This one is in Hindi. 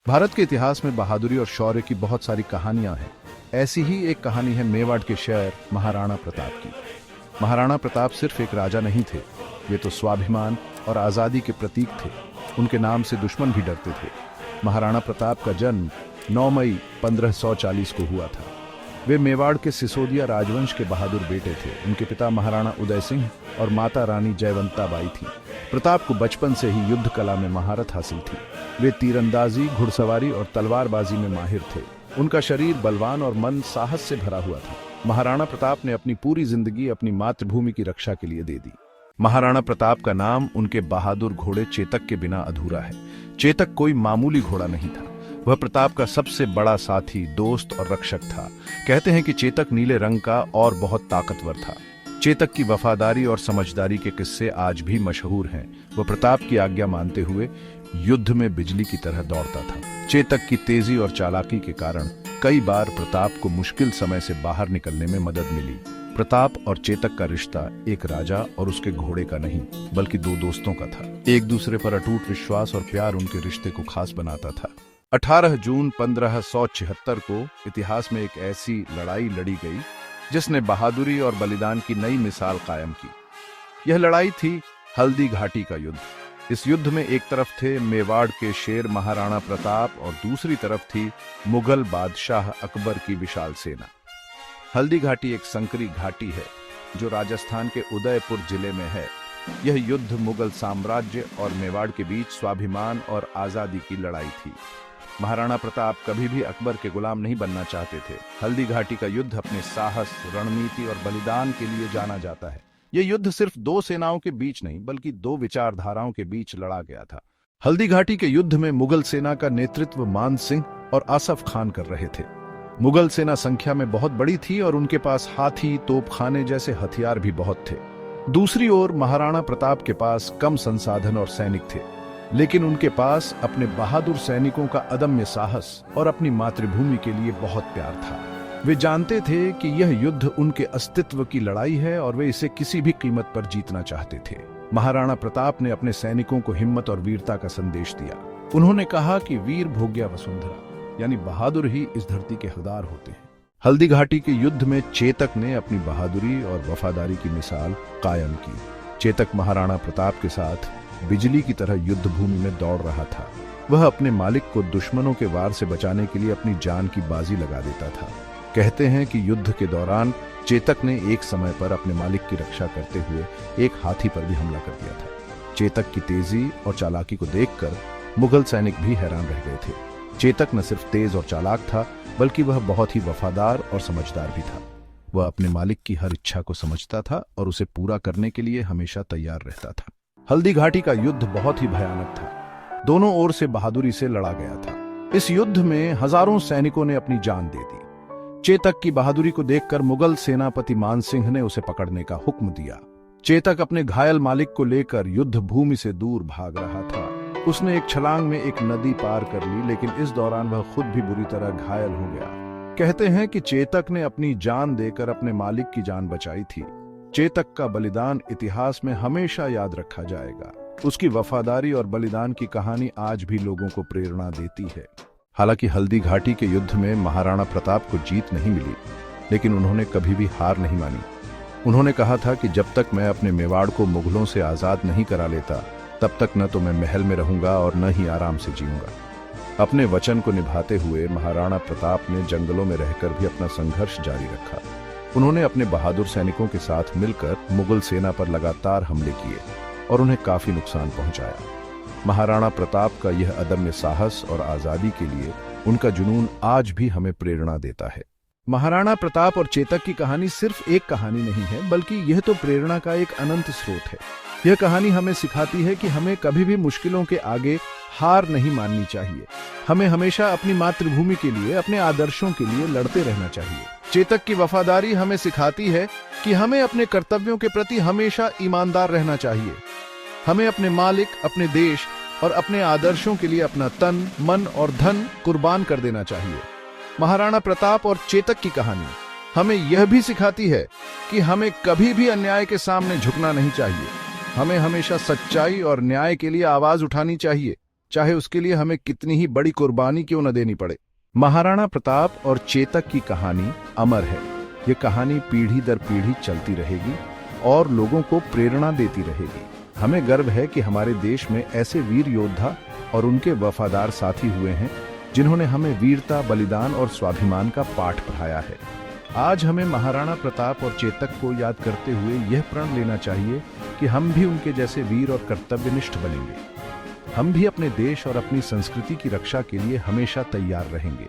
भारत के इतिहास में बहादुरी और शौर्य की बहुत सारी कहानियां हैं। ऐसी ही एक कहानी है मेवाड़ के शहर महाराणा प्रताप की। महाराणा प्रताप सिर्फ एक राजा नहीं थे, वे तो स्वाभिमान और आज़ादी के प्रतीक थे। उनके नाम से दुश्मन भी डरते थे। महाराणा प्रताप का जन्म 9 मई 1540 को हुआ था। वे मेवाड़ के सिसोदिया राजवंश के बहादुर बेटे थे। उनके पिता महाराणा उदय सिंह और माता रानी जयवंता बाई थी। प्रताप को बचपन से ही युद्ध कला में महारत हासिल थी। वे तीरंदाजी, घुड़सवारी और तलवारबाजी में माहिर थे। उनका शरीर बलवान और मन साहस से भरा हुआ था। महाराणा प्रताप ने अपनी पूरी जिंदगी अपनी मातृभूमि की रक्षा के लिए दे दी। महाराणा प्रताप का नाम उनके बहादुर घोड़े चेतक के बिना अधूरा है। चेतक कोई मामूली घोड़ा नहीं था, वह प्रताप का सबसे बड़ा साथी, दोस्त और रक्षक था। कहते हैं कि चेतक नीले रंग का और बहुत ताकतवर था। चेतक की वफादारी और समझदारी के किस्से आज भी मशहूर हैं। वह प्रताप की आज्ञा मानते हुए युद्ध में बिजली की तरह दौड़ता था। चेतक की तेजी और चालाकी के कारण कई बार प्रताप को मुश्किल समय से बाहर निकलने में मदद मिली। प्रताप और चेतक का रिश्ता एक राजा और उसके घोड़े का नहीं, बल्कि दो दोस्तों का था। एक दूसरे पर अटूट विश्वास और प्यार उनके रिश्ते को खास बनाता था। 18 जून 1576 को इतिहास में एक ऐसी लड़ाई लड़ी गई जिसने बहादुरी और बलिदान की नई मिसाल कायम की। यह लड़ाई थी हल्दी घाटी का युद्ध। इस युद्ध में एक तरफ थे मेवाड़ के शेर महाराणा प्रताप और दूसरी तरफ थी मुगल बादशाह अकबर की विशाल सेना। हल्दी घाटी एक संकरी घाटी है जो राजस्थान के उदयपुर जिले में है। यह युद्ध मुगल साम्राज्य और मेवाड़ के बीच स्वाभिमान और आजादी की लड़ाई थी। महाराणा प्रताप कभी भी अकबर के गुलाम नहीं बनना चाहते थे। हल्दी घाटी का युद्ध अपने साहस, रणनीति और बलिदान के लिए जाना जाता है। यह युद्ध सिर्फ दो सेनाओं के बीच नहीं, बल्कि दो विचारधाराओं के बीच लड़ा गया था। हल्दी घाटी के युद्ध में मुगल सेना का नेतृत्व मान सिंह और आसफ खान कर रहे थे। मुगल सेना संख्या में बहुत बड़ी थी और उनके पास हाथी, तोपखाने जैसे हथियार भी बहुत थे। दूसरी ओर महाराणा प्रताप के पास कम संसाधन और सैनिक थे, लेकिन उनके पास अपने बहादुर सैनिकों का अदम्य साहस और अपनी मातृभूमि के लिए बहुत प्यार था। वे जानते थे कि यह युद्ध उनके अस्तित्व की लड़ाई है और वे इसे किसी भी कीमत पर जीतना चाहते थे। महाराणा प्रताप ने अपने सैनिकों को हिम्मत और वीरता का संदेश दिया। उन्होंने कहा कि वीर भोग्या वसुंधरा, यानी बहादुर ही इस धरती के हकदार होते हैं। हल्दी घाटी के युद्ध में चेतक ने अपनी बहादुरी और वफादारी की मिसाल कायम की। चेतक महाराणा प्रताप के साथ बिजली की तरह युद्ध भूमि में दौड़ रहा था। वह अपने मालिक को दुश्मनों के वार से बचाने के लिए अपनी जान की बाजी लगा देता था। कहते हैं कि युद्ध के दौरान चेतक ने एक समय पर अपने मालिक की रक्षा करते हुए एक हाथी पर भी हमला कर दिया था। चेतक की तेजी और चालाकी को देखकर मुगल सैनिक भी हैरान रह गए थे। चेतक न सिर्फ तेज और चालाक था, बल्कि वह बहुत ही वफादार और समझदार भी था। वह अपने मालिक की हर इच्छा को समझता था और उसे पूरा करने के लिए हमेशा तैयार रहता था। हल्दी घाटी का युद्ध बहुत ही भयानक था। दोनों ओर से बहादुरी से लड़ा गया था। इस युद्ध में हजारों सैनिकों ने अपनी जान दे दी। चेतक की बहादुरी को देखकर मुगल सेनापति मान सिंह ने उसे पकड़ने का हुक्म दिया। चेतक अपने घायल मालिक को लेकर युद्ध भूमि से दूर भाग रहा था। उसने एक छलांग में एक नदी पार कर ली, लेकिन इस दौरान वह खुद भी बुरी तरह घायल हो गया। कहते हैं कि चेतक ने अपनी जान देकर अपने मालिक की जान बचाई थी। चेतक का बलिदान इतिहास में हमेशा याद रखा जाएगा। उसकी वफादारी और बलिदान की कहानी आज भी लोगों को प्रेरणा देती है। हालांकि हल्दी घाटी के युद्ध में महाराणा प्रताप को जीत नहीं मिली, लेकिन उन्होंने कभी भी हार नहीं मानी। उन्होंने कहा था कि जब तक मैं अपने मेवाड़ को मुगलों से आजाद नहीं करा लेता, तब तक न तो मैं महल में रहूंगा और न ही आराम से जीऊंगा। अपने वचन को निभाते हुए महाराणा प्रताप ने जंगलों में रहकर भी अपना संघर्ष जारी रखा। उन्होंने अपने बहादुर सैनिकों के साथ मिलकर मुगल सेना पर लगातार हमले किए और उन्हें काफी नुकसान पहुंचाया। महाराणा प्रताप का यह अदम्य साहस और आजादी के लिए उनका जुनून आज भी हमें प्रेरणा देता है। महाराणा प्रताप और चेतक की कहानी सिर्फ एक कहानी नहीं है, बल्कि यह तो प्रेरणा का एक अनंत स्रोत है। यह कहानी हमें सिखाती है कि हमें कभी भी मुश्किलों के आगे हार नहीं माननी चाहिए। हमें हमेशा अपनी मातृभूमि के लिए, अपने आदर्शों के लिए लड़ते रहना चाहिए। चेतक की वफादारी हमें सिखाती है कि हमें अपने कर्तव्यों के प्रति हमेशा ईमानदार रहना चाहिए। हमें अपने मालिक, अपने देश और अपने आदर्शों के लिए अपना तन, मन और धन कुर्बान कर देना चाहिए। महाराणा प्रताप और चेतक की कहानी हमें यह भी सिखाती है कि हमें कभी भी अन्याय के सामने झुकना नहीं चाहिए। हमें हमेशा सच्चाई और न्याय के लिए आवाज उठानी चाहिए, चाहे उसके लिए हमें कितनी ही बड़ी कुर्बानी क्यों न देनी पड़े। महाराणा प्रताप और चेतक की कहानी अमर है। ये कहानी पीढ़ी दर पीढ़ी चलती रहेगी और लोगों को प्रेरणा देती रहेगी। हमें गर्व है कि हमारे देश में ऐसे वीर योद्धा और उनके वफादार साथी हुए हैं जिन्होंने हमें वीरता, बलिदान और स्वाभिमान का पाठ पढ़ाया है। आज हमें महाराणा प्रताप और चेतक को याद करते हुए यह प्रण लेना चाहिए कि हम भी उनके जैसे वीर और कर्तव्यनिष्ठ बनेंगे। हम भी अपने देश और अपनी संस्कृति की रक्षा के लिए हमेशा तैयार रहेंगे।